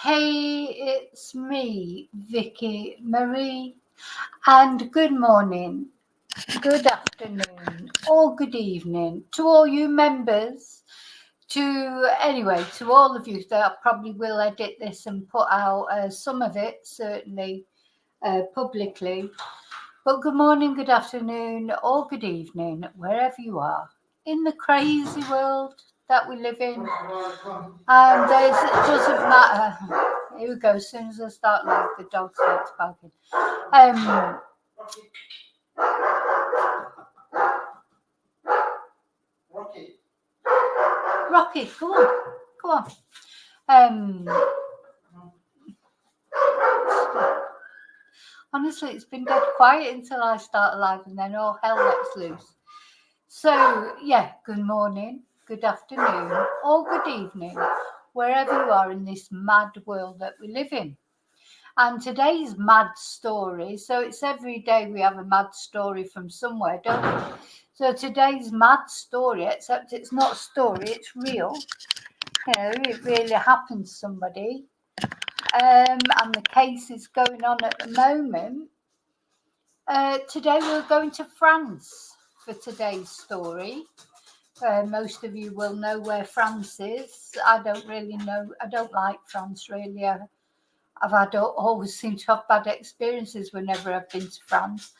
Hey, it's me, Vicki Marie, and good morning, good afternoon, or good evening to all you members. To all of you that I probably will edit this and put out some of it, certainly publicly. But good morning, good afternoon, or good evening, wherever you are in the crazy world that we live in. And it doesn't matter. Here we go. As soon as I start, like, the dog starts barking. Rocky, come on. Honestly, it's been dead quiet until I start live, and then all hell lets loose. So, yeah, good morning, good afternoon, or good evening, wherever you are in this mad world that we live in. And today's mad story, so it's every day we have a mad story from somewhere, don't we? So today's mad story, except it's not a story, it's real. You know, it really happened to somebody. And the case is going on at the moment. Today we're going to France for today's story. Most of you will know where France is. I don't really know. I don't like France, really. I've always seem to have bad experiences whenever I've been to France.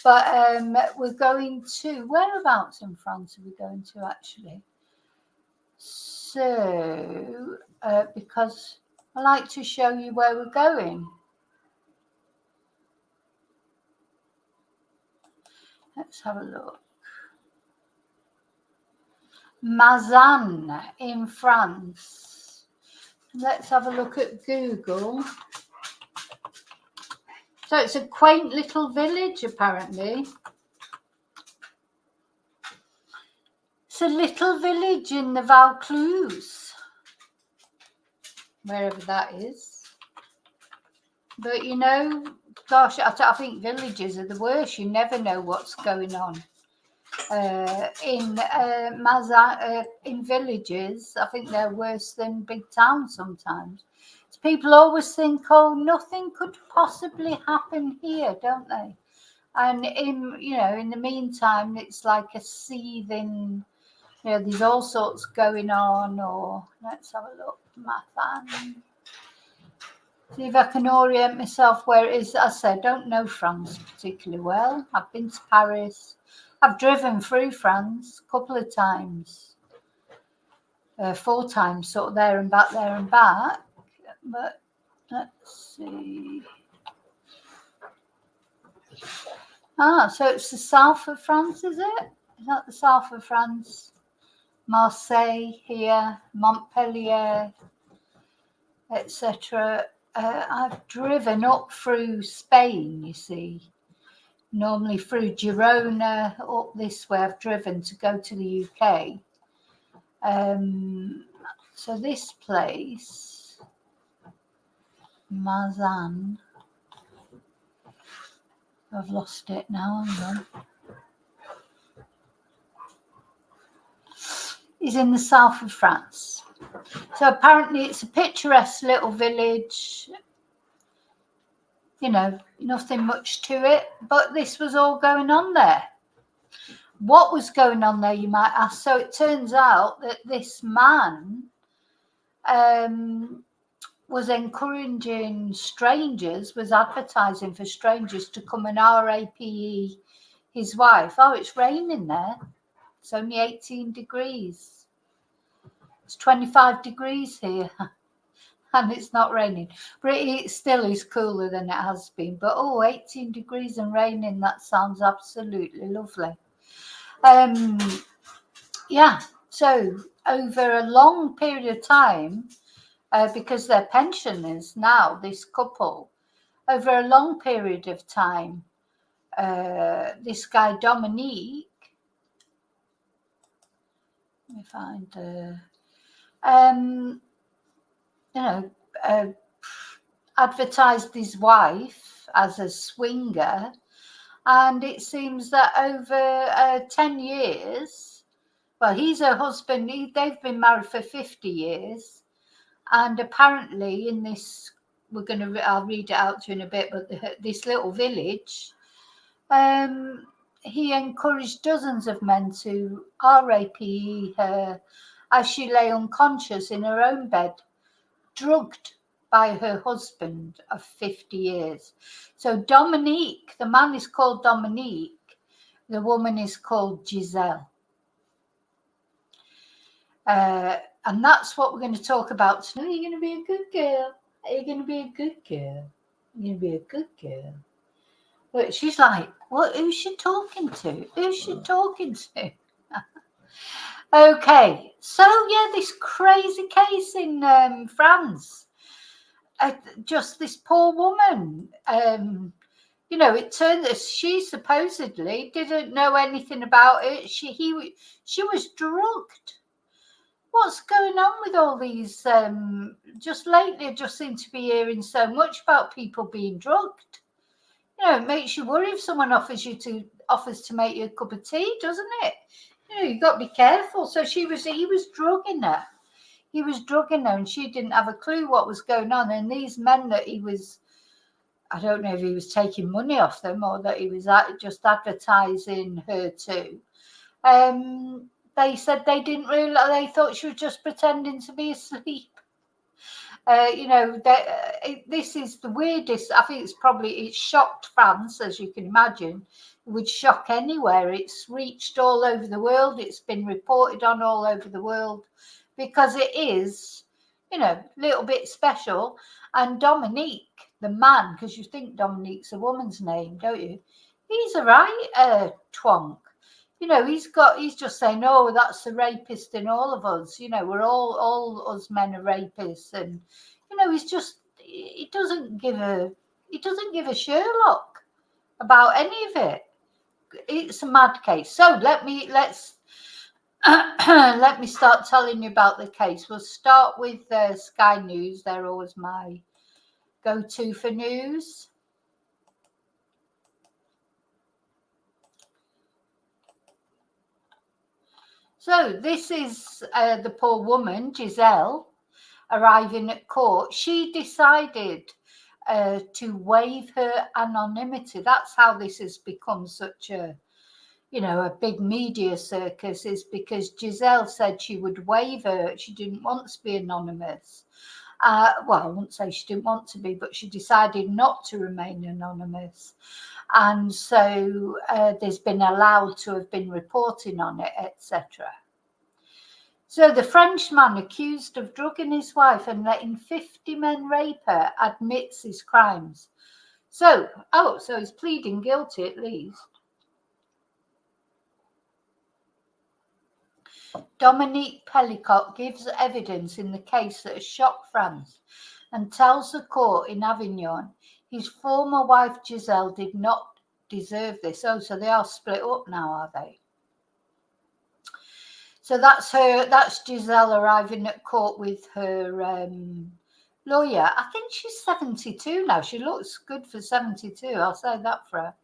But we're going to, whereabouts in France are we going to actually? So, because I like to show you where we're going. Let's have a look. Mazan in France. Let's have a look at Google. So it's a quaint little village, apparently. It's a little village in the Vaucluse, wherever that is. But you know, gosh, I think villages are the worst. You never know what's going on. In villages, I think they're worse than big towns sometimes. So people always think, oh, nothing could possibly happen here, don't they? And in the meantime, it's like a seething. There's all sorts going on. Or let's have a look, Mathan. See if I can orient myself where it is. As I said, I don't know France particularly well. I've been to Paris. I've driven through France a couple of times, 4 times, sort of there and back. But let's see. So it's the south of France, is it? Is that the south of France? Marseille here, Montpellier, etc. I've driven up through Spain, you see. Normally through Girona, up this way I've driven to go to the UK. So this place, Mazan, I've lost it now, hang on. Is in the south of France. So apparently it's a picturesque little village, nothing much to it, but this was all going on there. What was going on there, you might ask? So it turns out that this man was encouraging strangers, was advertising for strangers to come and RAPE his wife. Oh, it's raining there. It's only 18 degrees. It's 25 degrees here. and it's not raining. But it still is cooler than it has been. But 18 degrees and raining, that sounds absolutely lovely. Yeah, so over a long period of time, because they're pensioners now, this couple, over a long period of time, this guy Dominique, let me find advertised his wife as a swinger, and it seems that over 10 years, well, he's her husband, they've been married for 50 years, and apparently in this, I'll read it out to you in a bit, but this little village, he encouraged dozens of men to rape her as she lay unconscious in her own bed, drugged by her husband of 50 years. So Dominique, the man is called Dominique, the woman is called Giselle. And that's what we're going to talk about tonight. Are you going to be a good girl? Are you going to be a good girl? You're going to be a good girl. But she's like, what? Who's she talking to? Who's she talking to? Okay, so yeah, this crazy case in France. Just this poor woman. It turned that she supposedly didn't know anything about it. She was drugged. What's going on with all these? Just lately, I just seem to be hearing so much about people being drugged. It makes you worry if someone offers to make you a cup of tea, doesn't it? You've got to be careful. So he was drugging her. He was drugging her, and she didn't have a clue what was going on. And these men that I don't know if he was taking money off them or that he was just advertising her to. They said they didn't realize, they thought she was just pretending to be asleep. This is the weirdest. I think it's shocked France, as you can imagine. It would shock anywhere. It's reached all over the world. It's been reported on all over the world because it is, a little bit special. And Dominique, the man, because you think Dominique's a woman's name, don't you? He's a right twonk. He's just saying, oh, that's the rapist in all of us. We're all us men are rapists, and he doesn't give a Sherlock about any of it. It's a mad case. So let's let me start telling you about the case. We'll start with Sky News. They're always my go-to for news. So this is the poor woman, Giselle, arriving at court. She decided to waive her anonymity. That's how this has become such a big media circus, is because Giselle said she would waive her. She didn't want to be anonymous. Well, I wouldn't say she didn't want to be, but she decided not to remain anonymous. And so there's been allowed to have been reporting on it, etc. So the Frenchman accused of drugging his wife and letting 50 men rape her admits his crimes. So he's pleading guilty at least. Dominique Peliquot gives evidence in the case that has shocked France and tells the court in Avignon his former wife Giselle did not deserve this. So they are split up now, are they? So that's Giselle arriving at court with her lawyer. I think she's 72 now. She looks good for 72. I'll say that for her.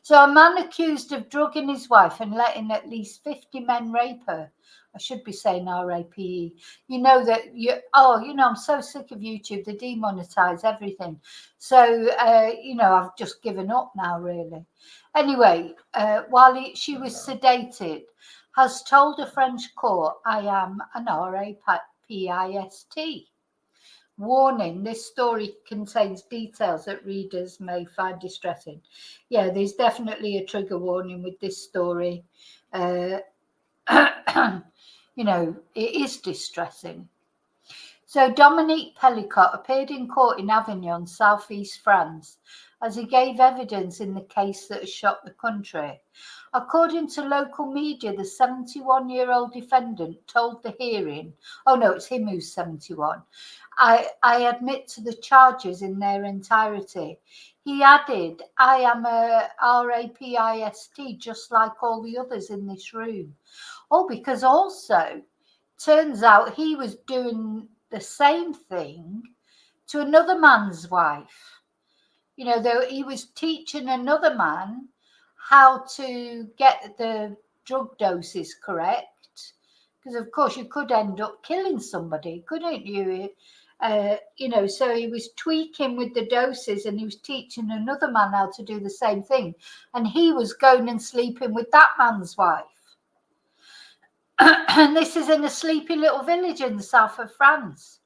So a man accused of drugging his wife and letting at least 50 men rape her. I should be saying R-A-P-E. I'm so sick of YouTube. They demonetize everything. So, I've just given up now, really. Anyway, while she was sedated, has told a French court, I am an R-A-P-I-S-T. Warning, this story contains details that readers may find distressing. Yeah, there's definitely a trigger warning with this story. It is distressing. So Dominique Peliquot appeared in court in Avignon, southeast France, as he gave evidence in the case that has shocked the country. According to local media, the 71-year-old defendant told the hearing, oh no, it's him who's 71, I admit to the charges in their entirety. He added, I am a rapist just like all the others in this room. Oh, because also, turns out he was doing the same thing to another man's wife. You know, though he was teaching another man how to get the drug doses correct, because of course you could end up killing somebody, couldn't you? You know, so he was tweaking with the doses and he was teaching another man how to do the same thing, and he was going and sleeping with that man's wife. And this is in a sleepy little village in the south of France.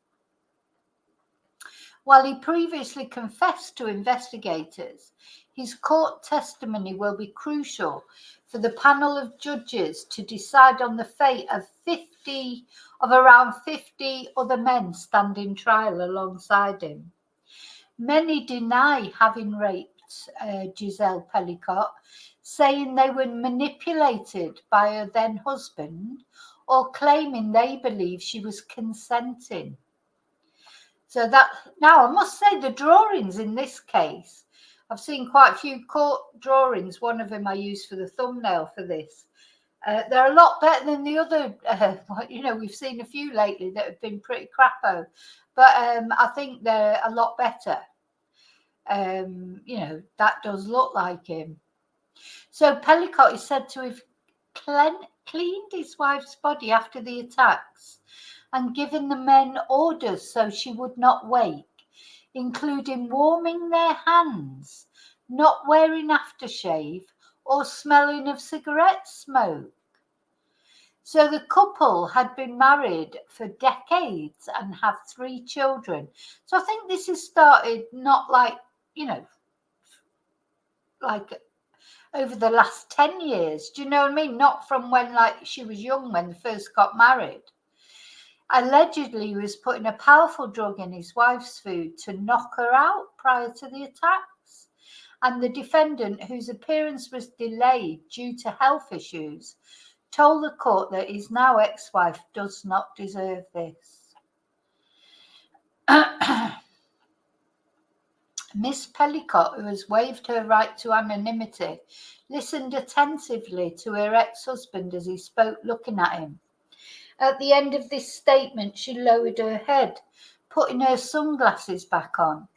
While he previously confessed to investigators, his court testimony will be crucial for the panel of judges to decide on the fate of around 50 other men standing trial alongside him. Many deny having raped Giselle Peliquot, saying they were manipulated by her then husband or claiming they believe she was consenting. So that, now I must say the drawings in this case, I've seen quite a few court drawings. One of them I used for the thumbnail for this. They're a lot better than the other. You know, we've seen a few lately that have been pretty crapo, but I think they're a lot better. You know, that does look like him. So Peliquot is said to have cleaned his wife's body after the attacks and given the men orders so she would not wake, including warming their hands, not wearing aftershave, or smelling of cigarette smoke. So the couple had been married for decades and have 3 children. So I think this has started not like, you know, like over the last 10 years. Do you know what I mean? Not from when like she was young when they first got married. Allegedly, he was putting a powerful drug in his wife's food to knock her out prior to the attacks. And the defendant, whose appearance was delayed due to health issues, told the court that his now ex-wife does not deserve this. Miss Peliquot, who has waived her right to anonymity, listened attentively to her ex-husband as he spoke, looking at him. At the end of this statement, she lowered her head, putting her sunglasses back on.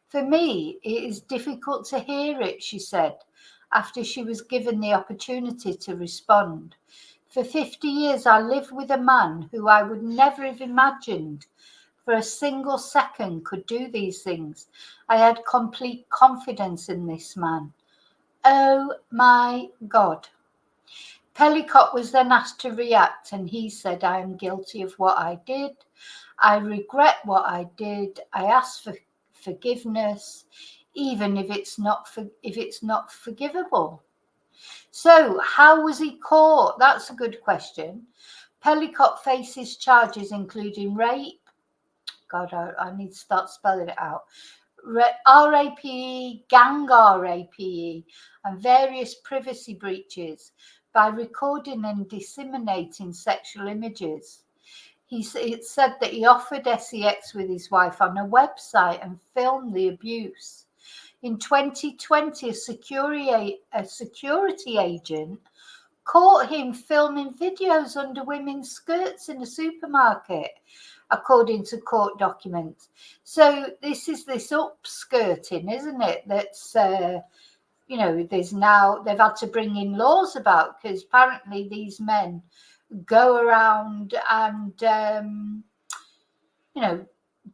For me, it is difficult to hear it, she said, after she was given the opportunity to respond. For 50 years, I lived with a man who I would never have imagined for a single second could do these things. I had complete confidence in this man. Oh my God. Peliquot was then asked to react, and he said, I am guilty of what I did. I regret what I did. I ask for forgiveness, even if it's not forgivable. So how was he caught? That's a good question. Peliquot faces charges including rape. God, I need to start spelling it out. RAPE, gang RAPE, and various privacy breaches by recording and disseminating sexual images. It said that he offered sex with his wife on a website and filmed the abuse. In 2020, a security agent caught him filming videos under women's skirts in a supermarket, according to court documents. So this is this upskirting, isn't it? That's you know, they've had to bring in laws about, because apparently these men go around and you know,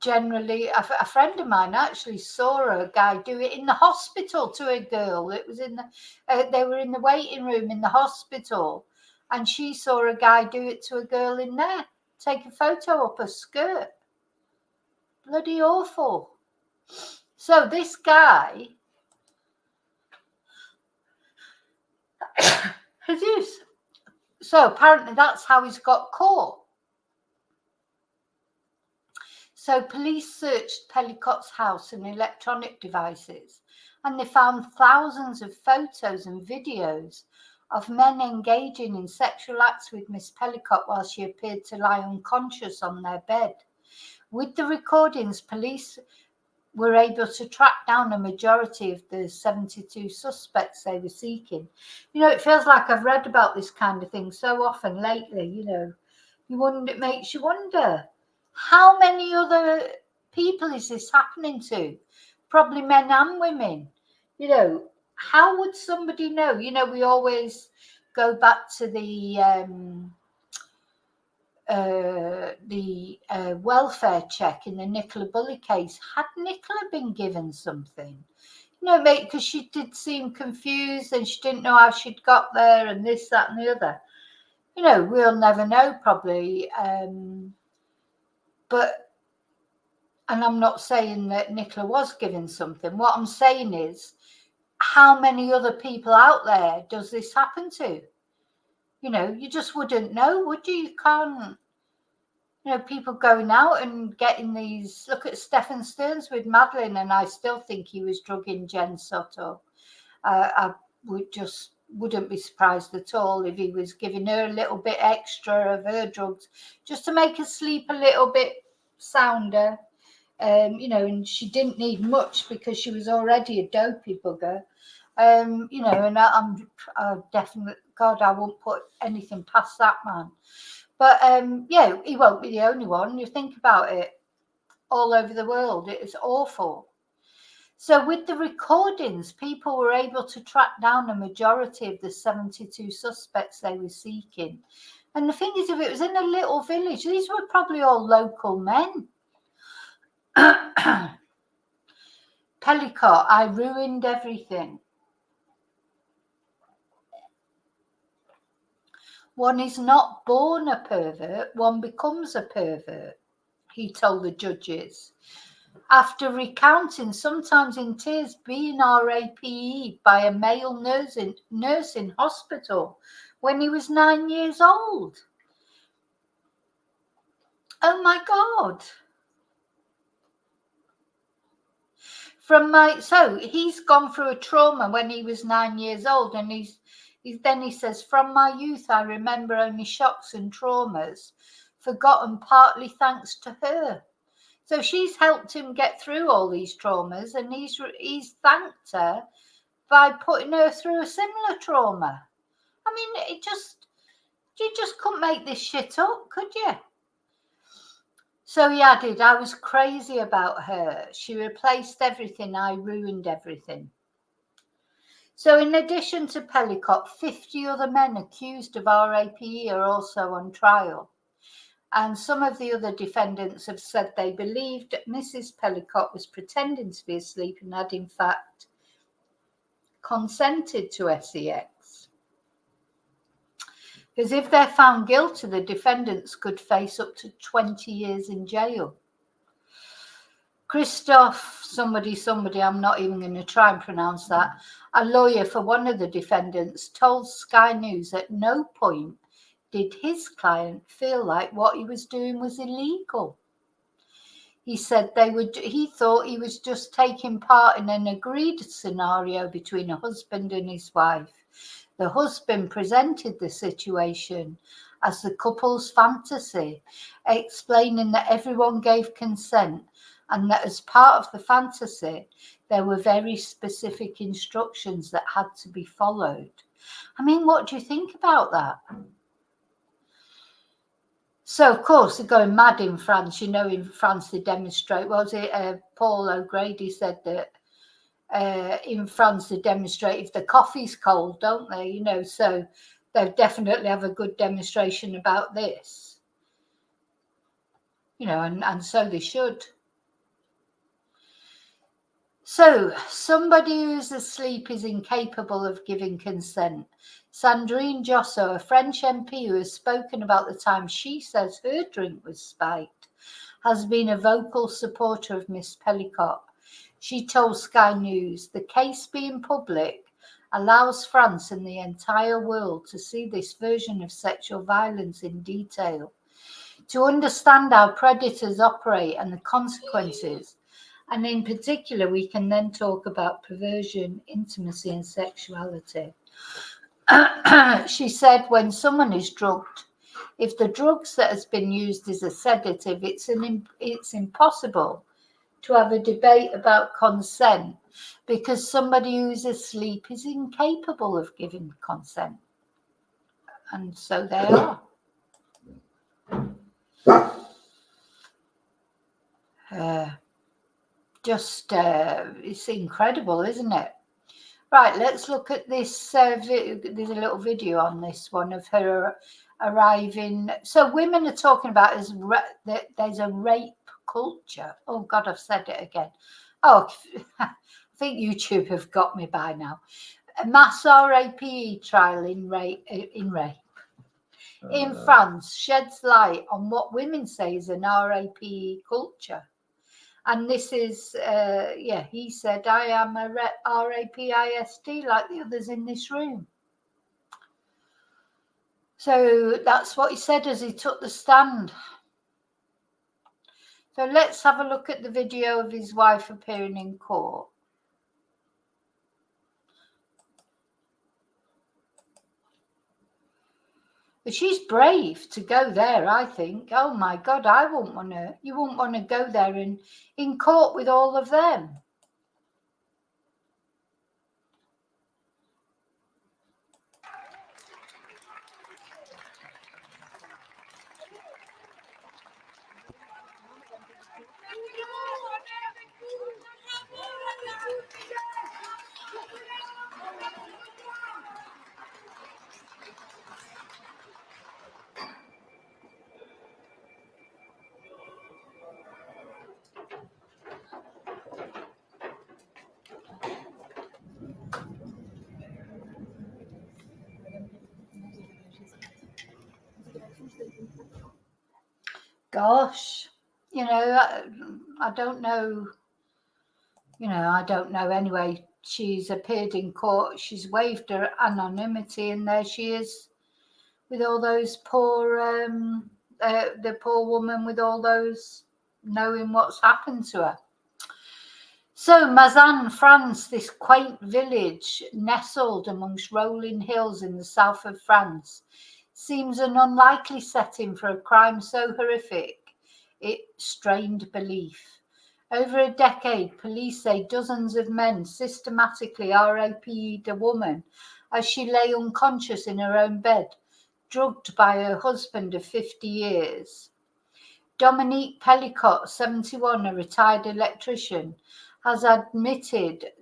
generally a friend of mine actually saw a guy do it in the hospital to a girl. It was in the they were in the waiting room in the hospital, and she saw a guy do it to a girl in there, take a photo up her skirt. Bloody awful. So this guy Jesus. So apparently that's how he's got caught. So police searched Peliquot's house and electronic devices, and they found thousands of photos and videos of men engaging in sexual acts with Miss Peliquot while she appeared to lie unconscious on their bed. With the recordings, police were able to track down a majority of the 72 suspects they were seeking. It feels like I've read about this kind of thing so often lately, it makes you wonder, how many other people is this happening to? Probably men and women. How would somebody know? We always go back to the welfare check in the Nicola Bulley case. Had Nicola been given something? Mate, because she did seem confused and she didn't know how she'd got there and this, that, and the other. We'll never know probably. But, and I'm not saying that Nicola was given something. What I'm saying is, how many other people out there does this happen to? You just wouldn't know, would you? You can't. People going out and getting these. Look at Stephen Stearns with Madeline, and I still think he was drugging Jen Soto. I wouldn't be surprised at all if he was giving her a little bit extra of her drugs just to make her sleep a little bit sounder. And she didn't need much because she was already a dopey bugger. And I definitely, God, I won't put anything past that man. But he won't be the only one. You think about it, all over the world, it is awful. So with the recordings, people were able to track down a majority of the 72 suspects they were seeking. And the thing is, if it was in a little village, these were probably all local men. Peliquot, I ruined everything. One is not born a pervert, one becomes a pervert, he told the judges, after recounting, sometimes in tears, being RAPE'd by a male nurse in hospital when he was 9 years old. Oh my God. So he's gone through a trauma when he was 9 years old, and then he says, from my youth, I remember only shocks and traumas, forgotten partly thanks to her. So she's helped him get through all these traumas, and he's thanked her by putting her through a similar trauma. I mean, you just couldn't make this shit up, could you? So he added, I was crazy about her. She replaced everything. I ruined everything. So in addition to Peliquot, 50 other men accused of RAPE are also on trial. And some of the other defendants have said they believed Mrs. Peliquot was pretending to be asleep and had in fact consented to sex. Because if they're found guilty, the defendants could face up to 20 years in jail. Christophe, somebody, I'm not even going to try and pronounce that, a lawyer for one of the defendants, told Sky News at no point did his client feel like what he was doing was illegal. He said he thought he was just taking part in an agreed scenario between a husband and his wife. The husband presented the situation as the couple's fantasy, explaining that everyone gave consent and that as part of the fantasy, there were very specific instructions that had to be followed. I mean, what do you think about that? So, of course, they're going mad in France. In France they demonstrate. Paul O'Grady said that in France they demonstrate if the coffee's cold, don't they? So they definitely have a good demonstration about this. And so they should. So, somebody who's asleep is incapable of giving consent. Sandrine Josso, a French MP who has spoken about the time she says her drink was spiked, has been a vocal supporter of Miss Peliquot. She told Sky News, the case being public allows France and the entire world to see this version of sexual violence in detail. to understand how predators operate and the consequences. And in particular, we can then talk about perversion, intimacy, and sexuality. She said, when someone is drugged, if the drugs that has been used is a sedative, it's impossible to have a debate about consent, because somebody who's asleep is incapable of giving consent. And so they are. It's incredible, isn't it? Right, let's look at this. There's a little video on this one of her arriving. So women are talking about that there's a rape culture. Oh God, I've said it again. Oh, I think YouTube have got me by now. A mass RAPE trial in rape in France sheds light on what women say is an RAPE culture. And this is, he said, I am a RAPIST like the others in this room. So that's what he said as he took the stand. So let's have a look at the video of his wife appearing in court. But she's brave to go there, I think. Oh my God, you wouldn't want to go there and in court with all of them. Gosh, I don't know. I don't know anyway. She's appeared in court. She's waived her anonymity, and there she is with all those poor, the poor woman with all those knowing what's happened to her. So Mazan, France, this quaint village nestled amongst rolling hills in the south of France, seems an unlikely setting for a crime so horrific it strained belief. Over a decade, police say dozens of men systematically RAP'd a woman as she lay unconscious in her own bed, drugged by her husband of 50 years. Dominique Peliquot, 71, a retired electrician, has admitted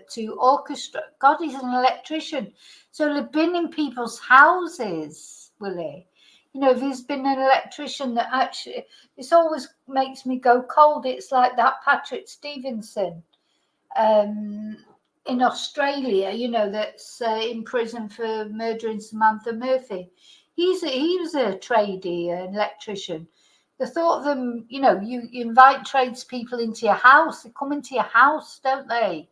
to orchestra. God, he's an electrician. So he'll have been in people's houses, will he? If he's been an electrician that actually, this always makes me go cold. It's like that Patrick Stevenson in Australia, that's in prison for murdering Samantha Murphy. He was a tradie, an electrician. The thought of them, you invite tradespeople into your house. They come into your house, don't they?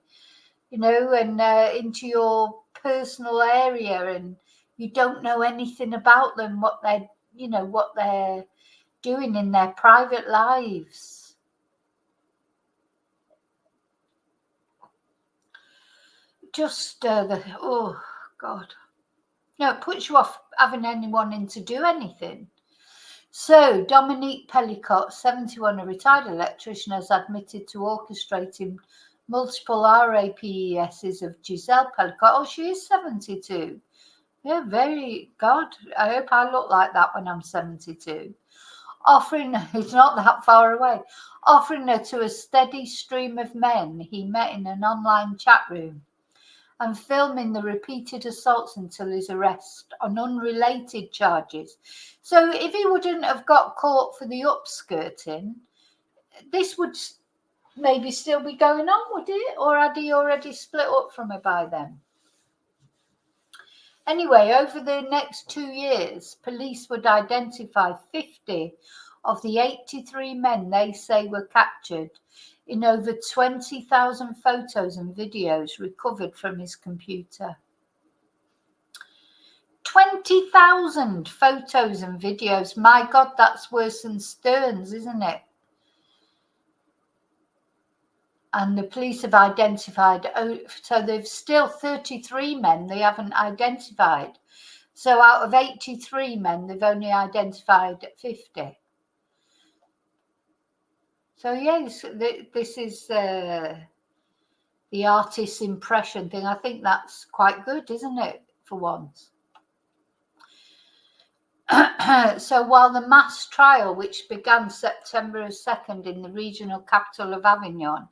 And into your personal area, and you don't know anything about them, what they're doing in their private lives. Just oh God. No, it puts you off having anyone in to do anything. So Dominique Peliquot, 71, a retired electrician, has admitted to orchestrating multiple RAPESs of Giselle Peliquot. Oh, she is 72. Yeah, God, I hope I look like that when I'm 72. It's not that far away, offering her to a steady stream of men he met in an online chat room and filming the repeated assaults until his arrest on unrelated charges. So if he wouldn't have got caught for the upskirting, this would maybe still be going on, would it? Or had he already split up from her by then? Anyway, over the next 2 years, police would identify 50 of the 83 men they say were captured in over 20,000 photos and videos recovered from his computer. 20,000 photos and videos. My God, that's worse than Stearns, isn't it? And the police have identified, so there's still 33 men they haven't identified. So out of 83 men, they've only identified 50. So yes, this is the artist's impression thing. I think that's quite good, isn't it, for once? So while the mass trial, which began September 2nd in the regional capital of Avignon,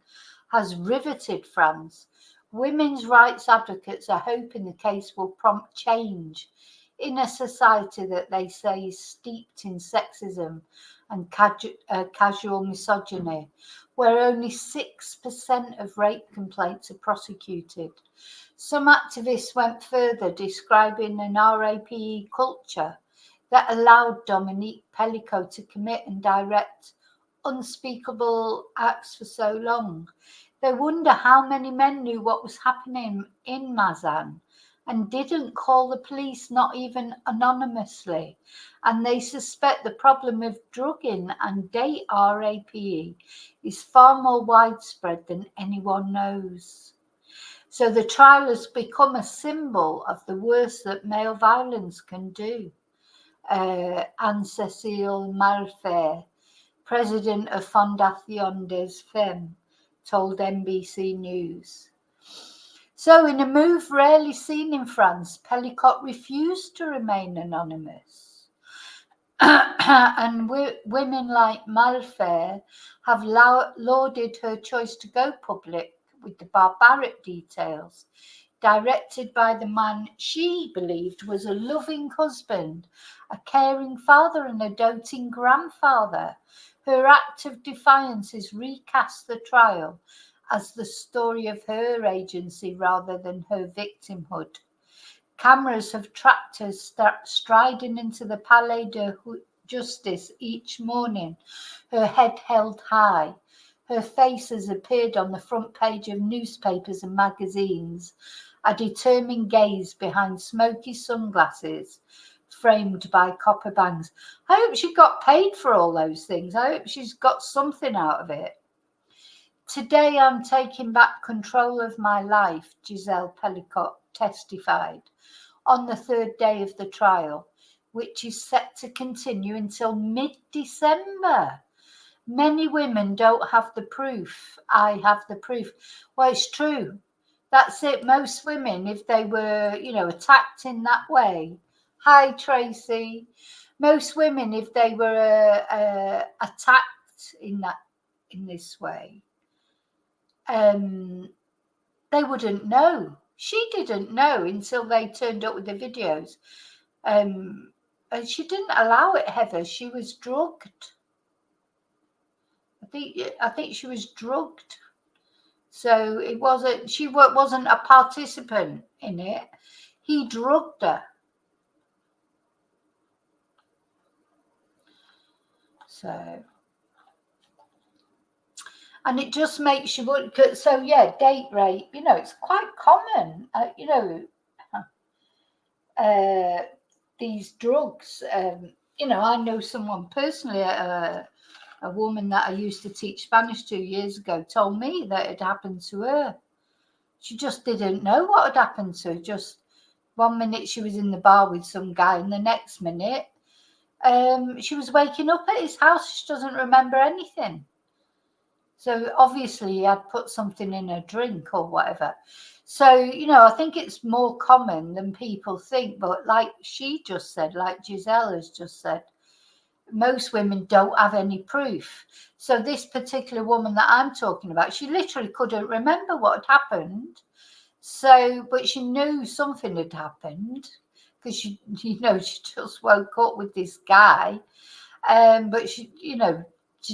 has riveted France, women's rights advocates are hoping the case will prompt change in a society that they say is steeped in sexism and casual misogyny, where only 6% of rape complaints are prosecuted. Some activists went further, describing an RAPE culture that allowed Dominique Peliquot to commit and direct unspeakable acts for so long. They wonder how many men knew what was happening in Mazan and didn't call the police, not even anonymously. And they suspect the problem of drugging and date RAPE is far more widespread than anyone knows. So the trial has become a symbol of the worst that male violence can do. Anne-Cécile Malfair, president of Fondation des Femmes, told NBC News. So in a move rarely seen in France, Peliquot refused to remain anonymous. And women like Malfair have lauded her choice to go public with the barbaric details, directed by the man she believed was a loving husband, a caring father and a doting grandfather. Her act of defiance is recast the trial as the story of her agency rather than her victimhood. Cameras have tracked her striding into the Palais de Justice each morning, her head held high. Her face has appeared on the front page of newspapers and magazines, a determined gaze behind smoky sunglasses framed by copper bangs. I hope she got paid for all those things. I hope she's got something out of it. Today I'm taking back control of my life, Giselle Peliquot testified on the third day of the trial, which is set to continue until mid-December. Many women don't have the proof. I have the proof. Well, it's true. That's it. Most women, if they were, attacked in that way. Hi, Tracy. Most women, if they were attacked in this way, they wouldn't know. She didn't know until they turned up with the videos. And she didn't allow it, Heather. She was drugged. I think she was drugged. So she wasn't a participant in it. He drugged her. So, and it just makes you want. So yeah, date rape. It's quite common. These drugs. I know someone personally. A woman that I used to teach Spanish 2 years ago told me that it happened to her. She just didn't know what had happened to her. Just one minute she was in the bar with some guy, and the next minute she was waking up at his house. She doesn't remember anything. So obviously he had put something in her drink or whatever. So, I think it's more common than people think. But like she just said, like Giselle has just said, most women don't have any proof. So this particular woman that I'm talking about, she literally couldn't remember what had happened. So, but she knew something had happened because she just woke up with this guy. But she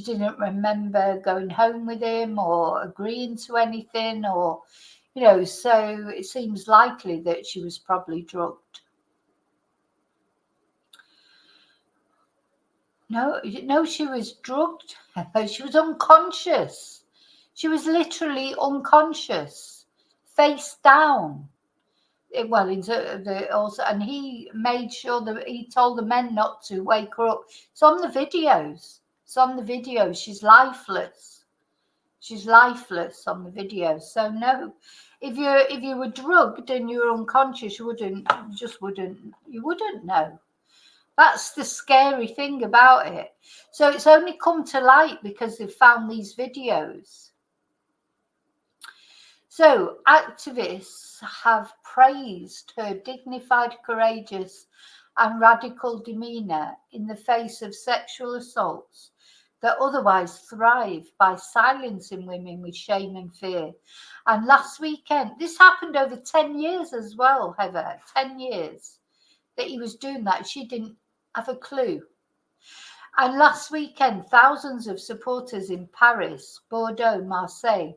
didn't remember going home with him or agreeing to anything or, so it seems likely that she was probably drugged. No, she was drugged. She was unconscious. She was literally unconscious, face down. Well, also, and he made sure that he told the men not to wake her up. It's on the videos. It's on the video. She's lifeless. She's lifeless on the video. So no, if you were drugged and you were unconscious, you wouldn't know. That's the scary thing about it. So it's only come to light because they've found these videos. So activists have praised her dignified, courageous, and radical demeanour in the face of sexual assaults that otherwise thrive by silencing women with shame and fear. And last weekend, this happened over 10 years as well, Heather, 10 years that he was doing that. She didn't have a clue. And last weekend, thousands of supporters in Paris, Bordeaux, Marseille,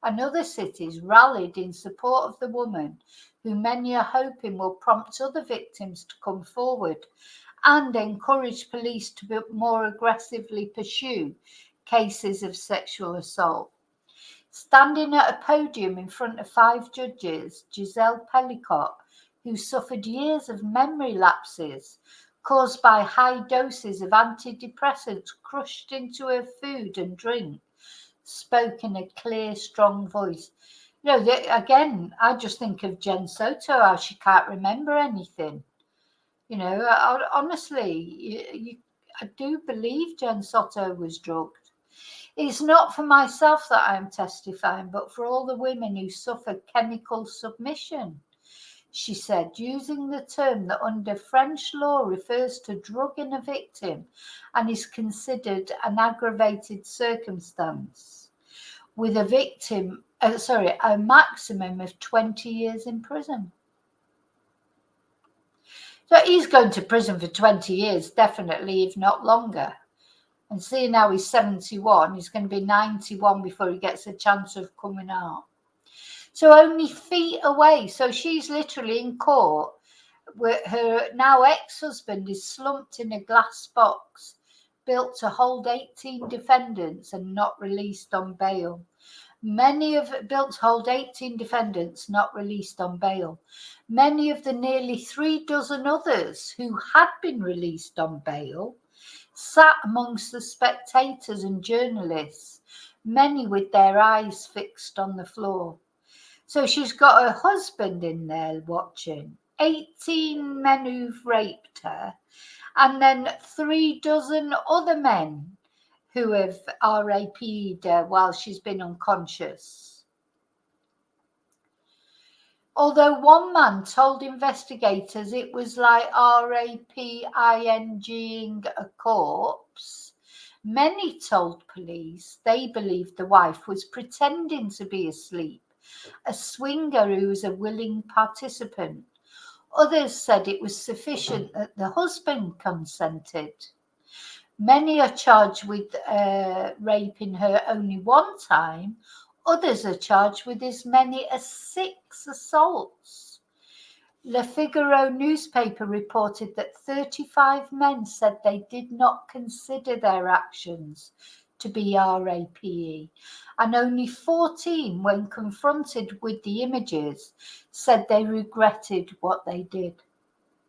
and other cities rallied in support of the woman, who many are hoping will prompt other victims to come forward and encourage police to more aggressively pursue cases of sexual assault. Standing at a podium in front of 5 judges, Giselle Peliquot, who suffered years of memory lapses caused by high doses of antidepressants crushed into her food and drink, spoke in a clear, strong voice. Again, I just think of Jen Soto, how she can't remember anything. Honestly, I do believe Jen Soto was drugged. It's not for myself that I'm testifying, but for all the women who suffer chemical submission, she said, using the term that under French law refers to drugging a victim and is considered an aggravated circumstance, with a maximum of 20 years in prison. So he's going to prison for 20 years, definitely, if not longer. And seeing how he's 71, he's going to be 91 before he gets a chance of coming out. So only feet away. So she's literally in court. Her now ex-husband is slumped in a glass box built to hold 18 defendants and not released on bail. Built to hold 18 defendants not released on bail. Many of the nearly 3 dozen others who had been released on bail sat amongst the spectators and journalists, many with their eyes fixed on the floor. So she's got her husband in there watching, 18 men who've raped her, and then 3 dozen other men who have RAP'd her while she's been unconscious. Although one man told investigators it was like raping a corpse, many told police they believed the wife was pretending to be asleep, a swinger who was a willing participant. Others said it was sufficient that the husband consented. Many are charged with raping her only one time. Others are charged with as many as 6 assaults. Le Figaro newspaper reported that 35 men said they did not consider their actions to be RAPE, and only 14, when confronted with the images, said they regretted what they did.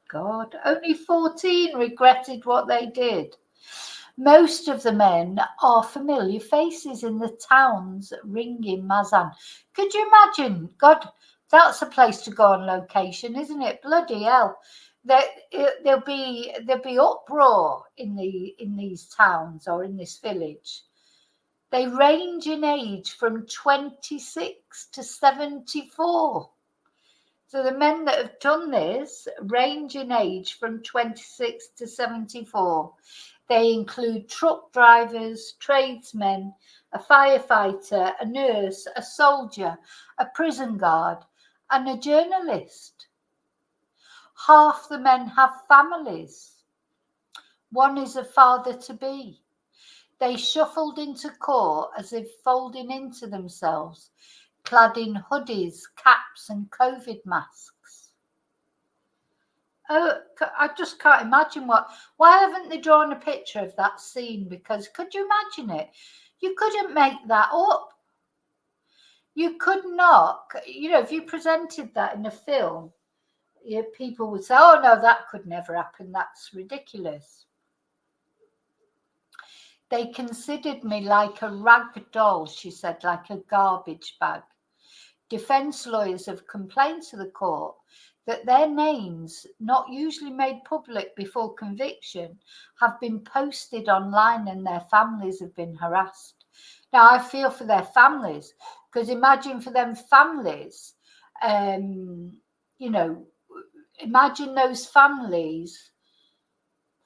God, only 14 regretted what they did. Most of the men are familiar faces in the town's ringing Mazan. Could you imagine? God, that's a place to go on location, isn't it? Bloody hell. There'll be uproar in these towns or in this village. They range in age from 26 to 74. So the men that have done this range in age from 26 to 74. They include truck drivers, tradesmen, a firefighter, a nurse, a soldier, a prison guard, and a journalist. Half the men have families. One is a father-to-be. They shuffled into court as if folding into themselves, clad in hoodies, caps, and COVID masks. Oh, I just can't imagine why haven't they drawn a picture of that scene? Because could you imagine it? You couldn't make that up. You could not, if you presented that in a film, people would say, oh no, that could never happen, that's ridiculous. They considered me like a rag doll, she said, like a garbage bag. Defence lawyers have complained to the court that their names, not usually made public before conviction, have been posted online and their families have been harassed. Now, I feel for their families, because imagine for them families, imagine those families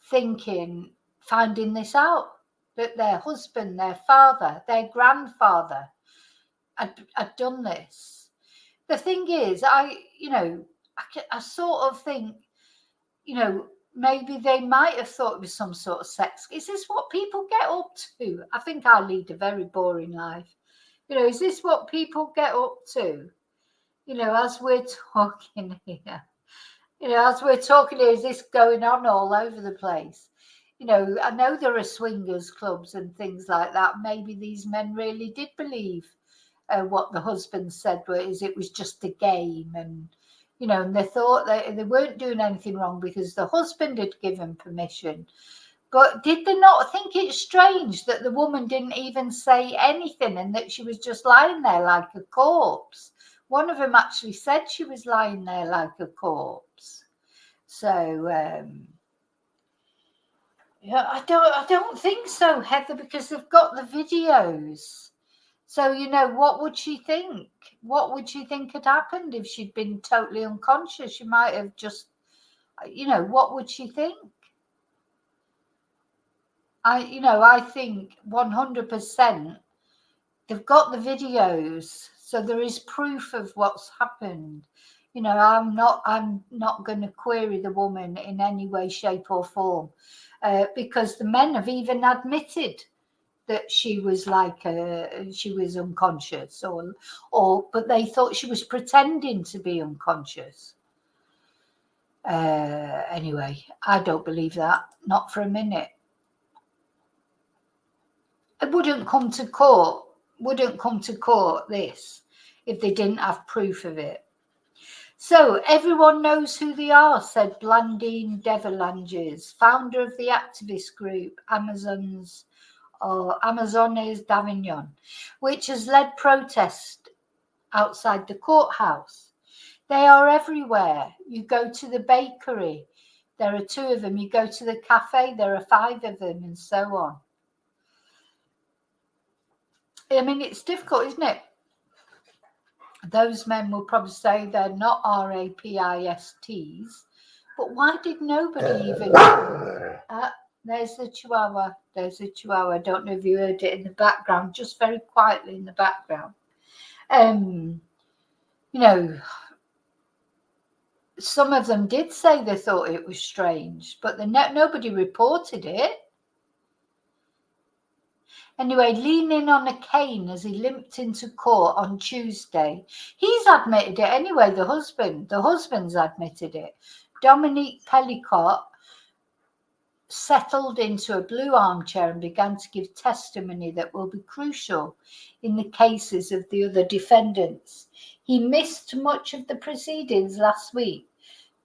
finding this out, that their husband, their father, their grandfather had done this. The thing is, I sort of think, maybe they might have thought it was some sort of sex. Is this what people get up to? I think I lead a very boring life. Is this what people get up to? As we're talking here. Is this going on all over the place? I know there are swingers clubs and things like that. Maybe these men really did believe what the husband said it was just a game, and and they thought that they weren't doing anything wrong because the husband had given permission. But did they not think it's strange that the woman didn't even say anything and that she was just lying there like a corpse? One of them actually said she was lying there like a corpse. So I don't think so, Heather, because they've got the videos. So, what would she think? What would she think had happened if she'd been totally unconscious? She might have just, what would she think? I think 100% they've got the videos. So there is proof of what's happened. I'm not going to query the woman in any way, shape or form, because the men have even admitted that she was she was unconscious, but they thought she was pretending to be unconscious. Anyway, I don't believe that, not for a minute. It wouldn't come to court, this, if they didn't have proof of it. So everyone knows who they are, said Blandine Deverlanges, founder of the activist group Amazones d'Avignon, which has led protests outside the courthouse. They are everywhere. You go to the bakery, there are 2 of them. You go to the cafe, there are 5 of them, and so on. I mean, it's difficult, isn't it? Those men will probably say they're not RAPISTs, but why did nobody even... There's the Chihuahua. I don't know if you heard it in the background, just very quietly in the background. Some of them did say they thought it was strange, but nobody reported it. Anyway, leaning on a cane as he limped into court on Tuesday. He's admitted it anyway, the husband's admitted it. Dominique Peliquot settled into a blue armchair and began to give testimony that will be crucial in the cases of the other defendants. He missed much of the proceedings last week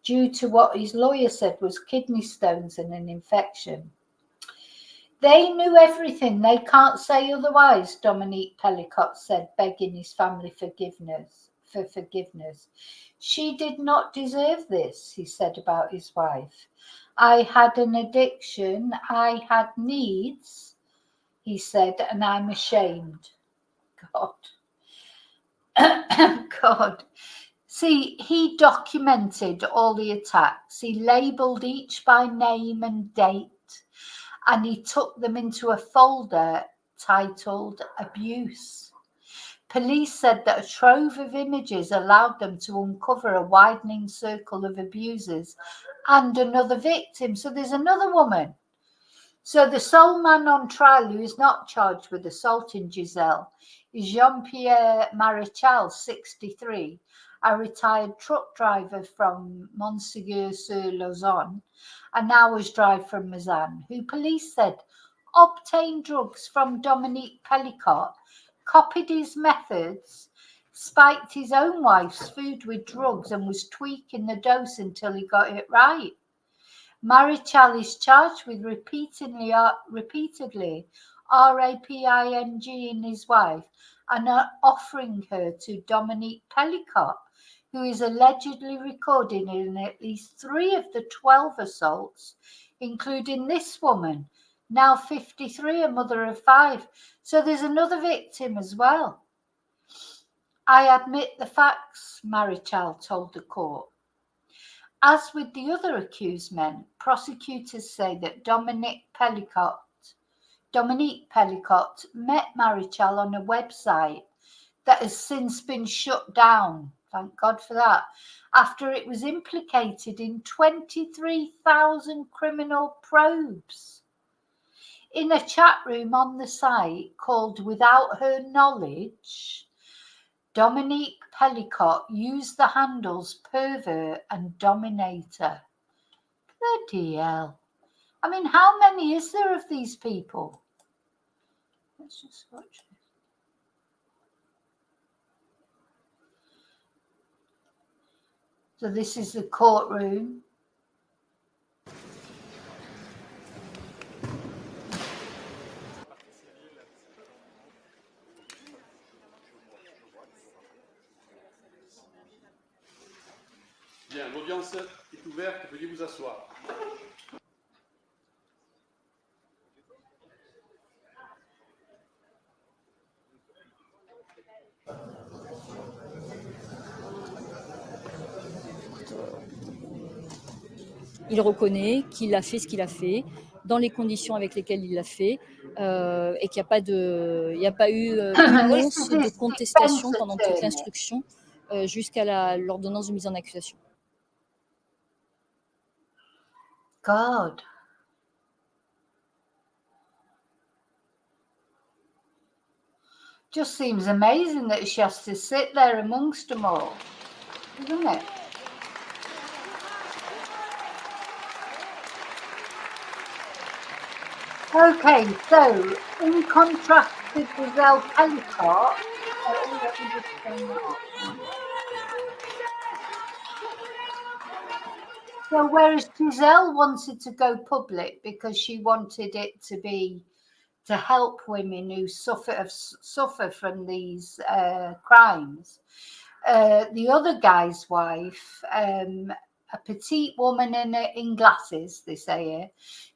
due to what his lawyer said was kidney stones and an infection. They knew everything. They can't say otherwise, Dominique Peliquot said, begging his family for forgiveness. She did not deserve this, he said about his wife. I had an addiction. I had needs, he said, and I'm ashamed. God. God. See, he documented all the attacks. He labelled each by name and date, and he took them into a folder titled Abuse. Police said that a trove of images allowed them to uncover a widening circle of abusers and another victim. So there's another woman. So the sole man on trial who is not charged with assaulting Giselle is Jean-Pierre Marichal, 63, a retired truck driver from Montségur-sur-Lausanne, an hour's drive from Mazan, who police said obtained drugs from Dominique Peliquot, copied his methods, spiked his own wife's food with drugs and was tweaking the dose until he got it right. Marichal is charged with repeatedly raping his wife and offering her to Dominique Peliquot, who is allegedly recorded in at least 3 of the 12 assaults, including this woman, now 53, a mother of 5. So there's another victim as well. I admit the facts, Marichal told the court. As with the other accused men, prosecutors say that Dominique Peliquot met Marichal on a website that has since been shut down, thank God for that, after it was implicated in 23,000 criminal probes. In a chat room on the site called Without Her Knowledge, Dominique Peliquot used the handles pervert and dominator. Bloody hell. I mean, how many is there of these people? Let's just watch this. So this is the courtroom. Bien, l'audience est ouverte, veuillez vous asseoir. Il reconnaît qu'il a fait ce qu'il a fait, dans les conditions avec lesquelles il l'a fait, et qu'il n'y a pas eu une once de contestation pendant toute l'instruction jusqu'à l'ordonnance de mise en accusation. God. Just seems amazing that she has to sit there amongst them all, doesn't it? Okay, so in contrast to Giselle Peliquot, so whereas Giselle wanted to go public because she wanted it to help women who suffer from these crimes, the other guy's wife, a petite woman in glasses, they say here,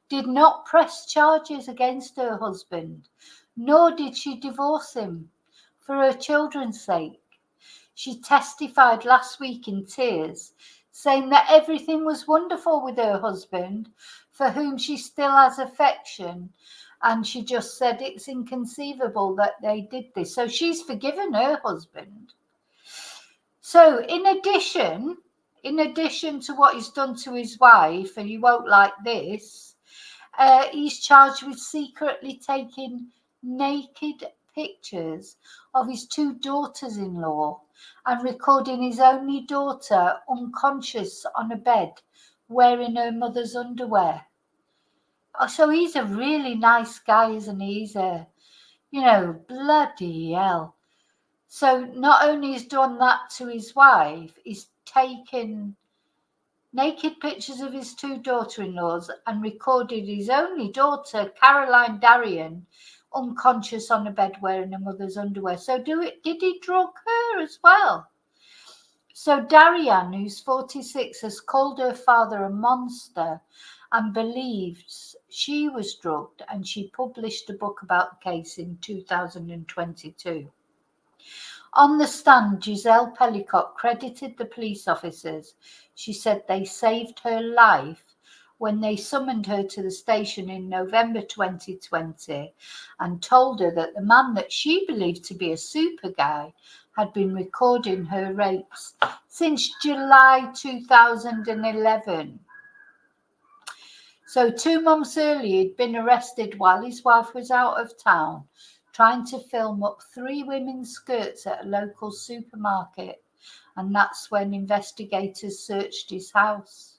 did not press charges against her husband, nor did she divorce him for her children's sake. She testified last week in tears, saying that everything was wonderful with her husband, for whom she still has affection, and she just said it's inconceivable that they did this. So she's forgiven her husband. So in addition to what he's done to his wife, and you won't like this, he's charged with secretly taking naked pictures of his 2 daughters-in-law and recording his only daughter unconscious on a bed wearing her mother's underwear. So he's a really nice guy, isn't he? He's bloody hell. So not only has done that to his wife, he's taken naked pictures of his 2 daughter-in-laws and recorded his only daughter, Caroline Darien, unconscious on a bed wearing her mother's underwear. So did he drug her as well? So Darien, who's 46, has called her father a monster and believes she was drugged, and she published a book about the case in 2022. On the stand, Giselle Peliquot credited the police officers. She said they saved her life when they summoned her to the station in November 2020 and told her that the man that she believed to be a super guy had been recording her rapes since July 2011. So 2 months earlier, he'd been arrested while his wife was out of town, trying to film up 3 women's skirts at a local supermarket, and that's when investigators searched his house.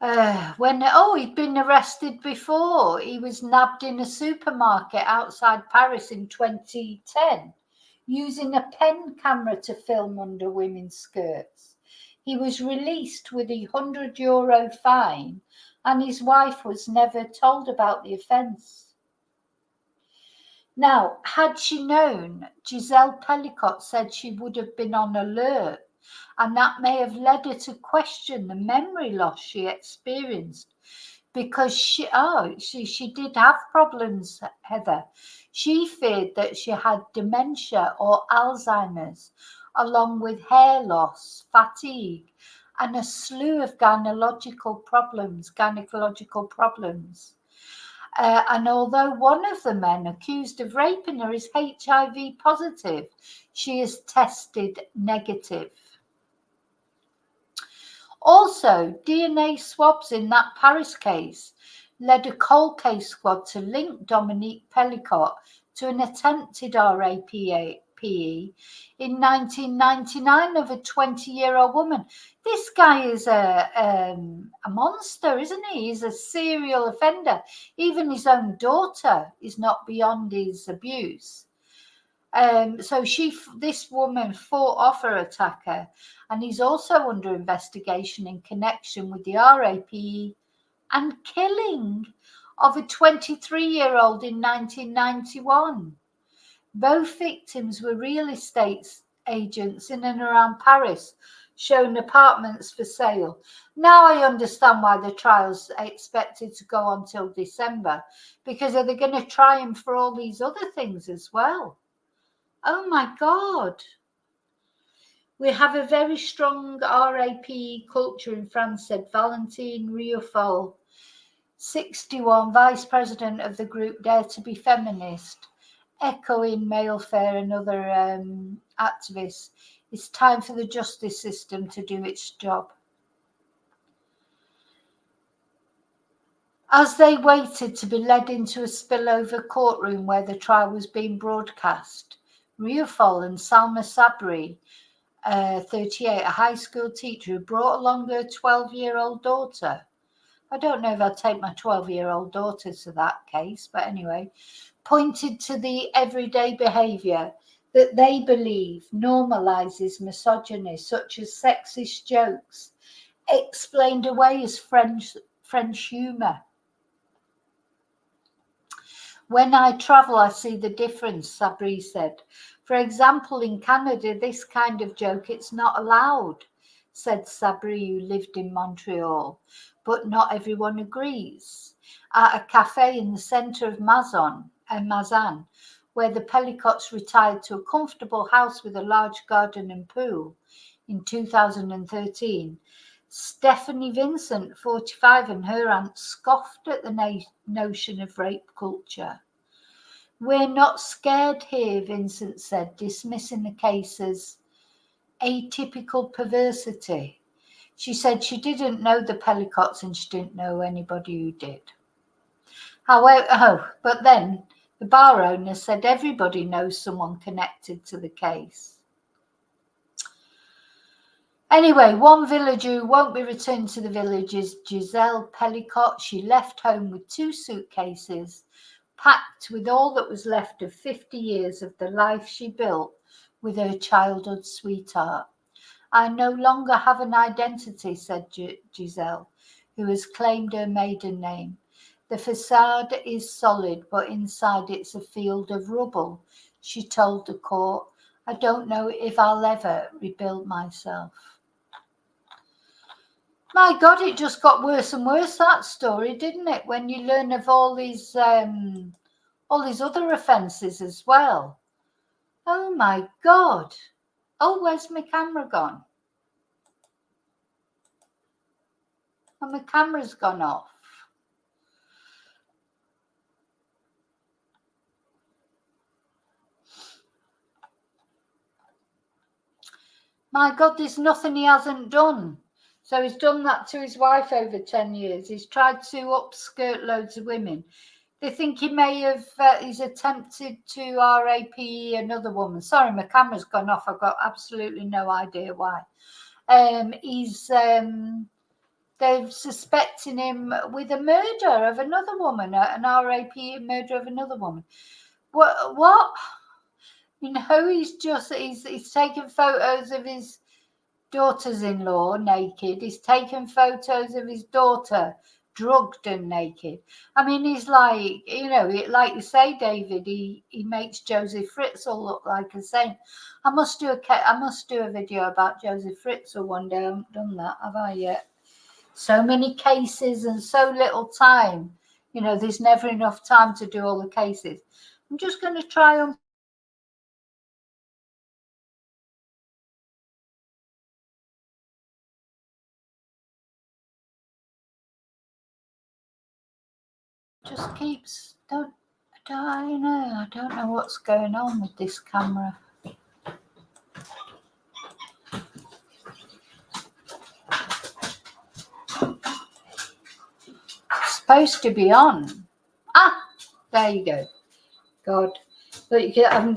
He'd been arrested before. He was nabbed in a supermarket outside Paris in 2010, using a pen camera to film under women's skirts. He was released with a €100 fine, and his wife was never told about the offence. Now, had she known, Giselle Peliquot said she would have been on alert, and that may have led her to question the memory loss she experienced, because she did have problems, Heather. She feared that she had dementia or Alzheimer's, along with hair loss, fatigue, and a slew of gynecological problems. And although one of the men accused of raping her is HIV positive, she is tested negative. Also, DNA swabs in that Paris case led a cold case squad to link Dominique Peliquot to an attempted RAPE in 1999 of a 20-year-old woman. This guy is a monster, isn't he? He's a serial offender. Even his own daughter is not beyond his abuse. So this woman fought off her attacker, and he's also under investigation in connection with the RAPE and killing of a 23-year-old in 1991. Both victims were real estate agents in and around Paris, showing apartments for sale. Now I understand why the trial's expected to go on till December, because are they going to try him for all these other things as well? Oh my God. We have a very strong RAPE culture in France, said Valentine Rioufol, 61, vice president of the group Dare to be Feminist, echoing Male Fair and other activists. It's time for the justice system to do its job. As they waited to be led into a spillover courtroom where the trial was being broadcast, Rioufol and Salma Sabri, 38, a high school teacher who brought along her 12-year-old daughter. I don't know if I'd take my 12-year-old daughter to that case, but anyway, pointed to the everyday behaviour that they believe normalises misogyny, such as sexist jokes, explained away as French humour. When I travel, I see the difference, Sabri said. For example, in Canada, this kind of joke, it's not allowed, said Sabri, who lived in Montreal. But not everyone agrees. At a cafe in the centre of Mazan, where the Pelicots retired to a comfortable house with a large garden and pool in 2013, Stephanie Vincent, 45, and her aunt scoffed at the notion of rape culture. We're not scared here, Vincent said, dismissing the case as atypical perversity. She said she didn't know the Pelicots and she didn't know anybody who did. However, but then the bar owner said everybody knows someone connected to the case. Anyway, one villager who won't be returned to the village is Giselle Peliquot. She left home with 2 suitcases, packed with all that was left of 50 years of the life she built with her childhood sweetheart. I no longer have an identity, said Giselle, who has claimed her maiden name. The facade is solid, but inside it's a field of rubble, she told the court. I don't know if I'll ever rebuild myself. My God, it just got worse and worse, that story, didn't it? When you learn of all these other offences as well. Oh my God. Oh, where's my camera gone? Oh, my camera's gone off. My God, there's nothing he hasn't done. So he's done that to his wife over 10 years. He's tried to upskirt loads of women. They think he may have, he's attempted to RAPE another woman. Sorry, my camera's gone off. I've got absolutely no idea why. He's They're suspecting him with a murder of another woman, an RAP murder of another woman. What? You know, he's taken photos of his daughters-in-law naked. He's taken photos of his daughter drugged and naked. I mean, he's like, you know, like you say, David, he makes Josie Fritzl look like a saint. I must do a video about Josie Fritzl one day. I haven't done that, have I yet? So many cases and so little time. You know, there's never enough time to do all the cases. I'm just going to try and just keeps I don't know what's going on with this camera. It's supposed to be on. There you go. God, but I'm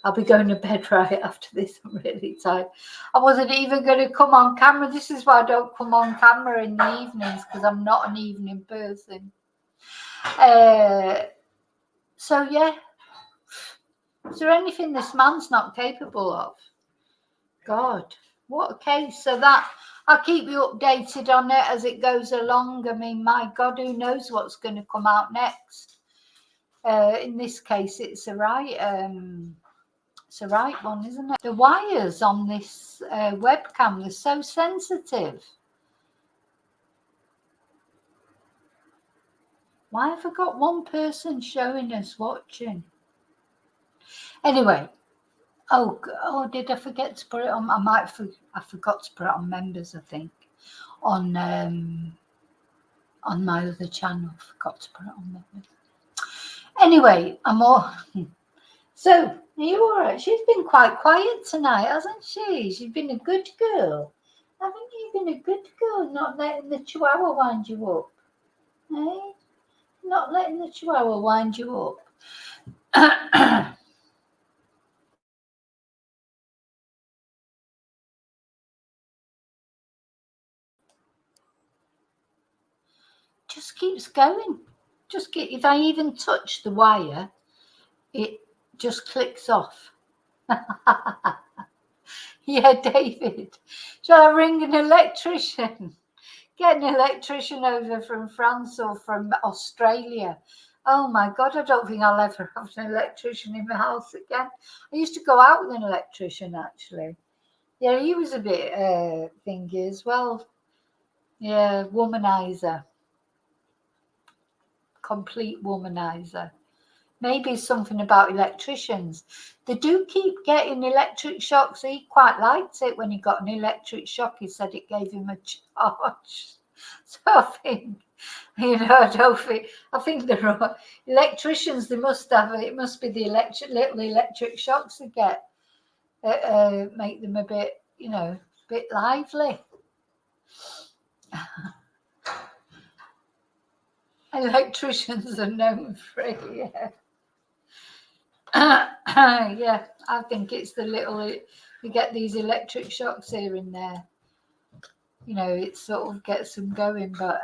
I'll be going to bed right after this. I'm really tired. I wasn't even going to come on camera. This is why I don't come on camera in the evenings, because I'm not an evening person. So yeah, is there anything this man's not capable of? God, what a case. So that I'll keep you updated on it as it goes along. I mean, my God, who knows what's going to come out next? In this case, it's a right one, isn't it? The wires on this webcam, they're so sensitive. Why have I got one person showing us watching? Anyway, oh, did I forget to put it on? I forgot to put it on members, I think, on my other channel. I forgot to put it on members. Anyway, I'm all. So, are you all right? She's been quite quiet tonight, hasn't she? She's been a good girl. Haven't you been a good girl, not letting the chihuahua wind you up? Eh? Not letting the chihuahua wind you up. Just keeps going. If I even touch the wire, it just clicks off. Yeah, David. Shall I ring an electrician? Get an electrician over from France or from Australia. Oh my God, I don't think I'll ever have an electrician in my house again. I used to go out with an electrician, actually. Yeah, he was a bit thingy as well. Yeah, womanizer. Complete womanizer. Maybe something about electricians. They do keep getting electric shocks. He quite liked it when he got an electric shock. He said it gave him a charge. So I think, I think the electricians, they must have it. It must be the little electric shocks they get that make them a bit, bit lively. Electricians are known for it, yeah. Yeah, I think it's the little, you get these electric shocks here and there. It sort of gets them going. But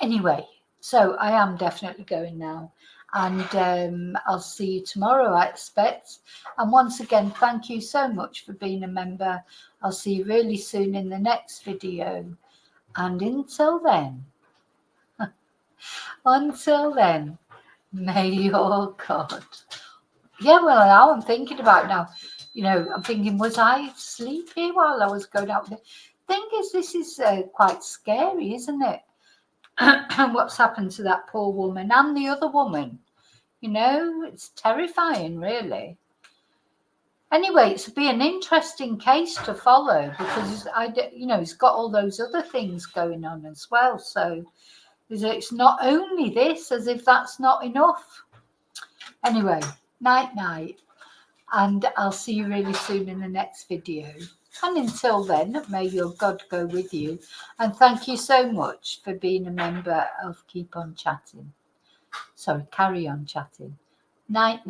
anyway, so I am definitely going now. And I'll see you tomorrow, I expect. And once again, thank you so much for being a member. I'll see you really soon in the next video. And until then, may your God. Yeah, well, now I'm thinking about now. I'm thinking, was I sleepy while I was going out there? Thing is, this is quite scary, isn't it? What's happened to that poor woman and the other woman? It's terrifying, really. Anyway, it's be an interesting case to follow because he's got all those other things going on as well. So it's not only this, as if that's not enough. Anyway, night. And I'll see you really soon in the next video. And until then, may your God go with you. And thank you so much for being a member of Keep On Chatting. Sorry, Carry On Chatting. Night.